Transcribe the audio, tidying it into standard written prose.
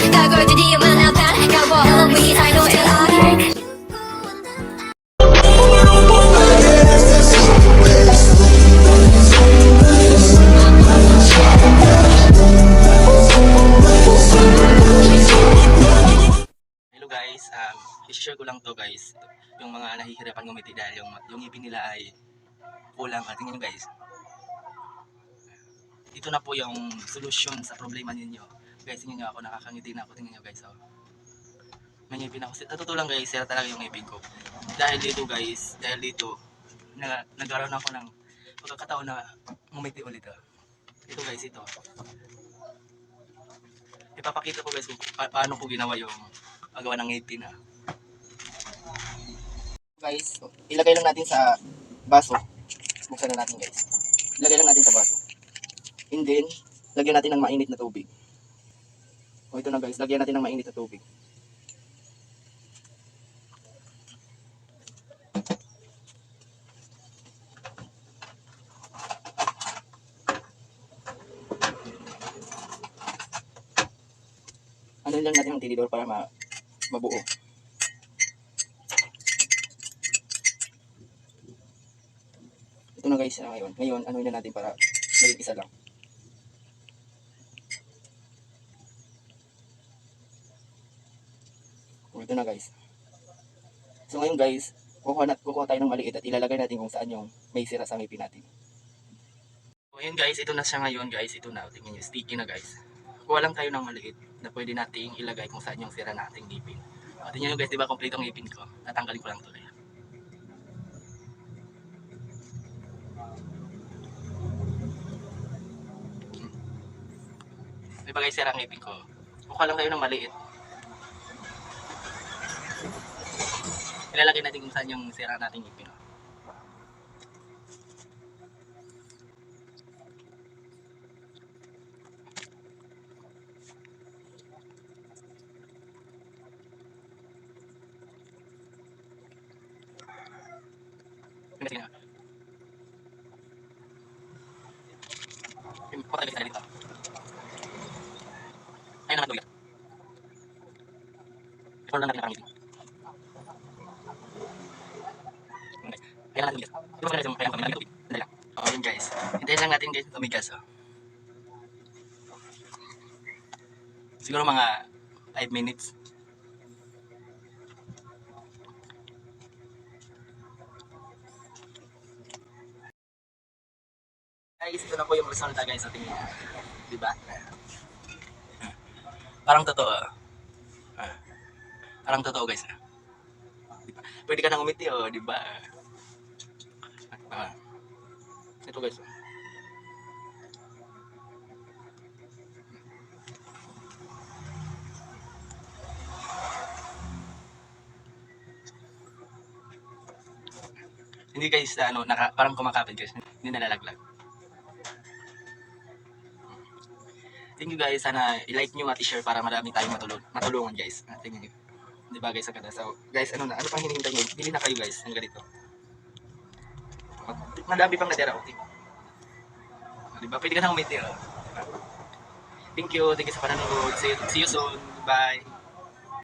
각오를 드디어 만나봐 가워 we I know it all Hello guys, i-share ko lang to guys, yung mga nahihirapan ngumiti dahil yung ngipin nila ay kulang. Tingnan nyo guys, ito na po yung solusyon sa problema ninyo guys. Tingnan nyo ako, nakakangiti na ako. Tingnan nyo guys, oh. May ngipin ako. Totoo lang guys, sira talaga yung ngipin ko dahil dito guys, nagkaroon ako ng pagkakataon na ngumiti ulit, oh. Ito guys, ito ipapakita ko guys kung paano ko ginawa yung paggawa ng ngipin, guys. Ilagay lang natin sa baso. Buksan na natin guys. Ilagay lang natin sa baso. And then, lagyan natin ng mainit na tubig. O ito na guys, lagyan natin ng mainit na tubig. Ano lang natin ang tinidor para mabuo. Ito na guys, ngayon ano na natin para maging isa lang. Ito na guys. So ngayon guys, kukuha tayo ng maliit at ilalagay natin kung saan yung may sira sa ngipin natin. So ayun guys, ito na siya ngayon guys. Ito na, tingnan nyo, sticky na guys. Kuha lang tayo ng maliit na pwede nating ilagay kung saan yung sira nating ngipin. Tingnan nyo guys, diba kompleto ang ngipin ko? Natanggalin ko lang ito. Diba guys, sira ang ngipin ko? Kuha lang tayo ng maliit. Ilalagay natin kung saan yung sira nating ngipin. Sige na. Kuha tayo dito. Ayun naman tubig. Ito lang natin nakangipin. Kaya natin guys. Ito lang natin kaya kami tubig. Dali lang. Yun guys. Hintayin lang natin guys tumigas. Siguro mga 5 minutes. Guys, ito na po yung resulta guys sa tingin. Diba? Parang totoo. Parang totoo guys. Diba? Pwede ka nang umiti, oh, diba? Ito guys. Hindi guys, parang kumakapit guys. Hindi nalalaglag. Thank you guys, sana i-like nyo at i-share para marami tayong matulungan guys. Tingnan nyo. Diba guys, ang ganda. So guys, ano pang hinihintay nyo? Bili na kayo guys, ng ganito. Madami pang natira, okay. Diba, pwede ka nang umiti. Thank you sa panonood. See you soon. Bye.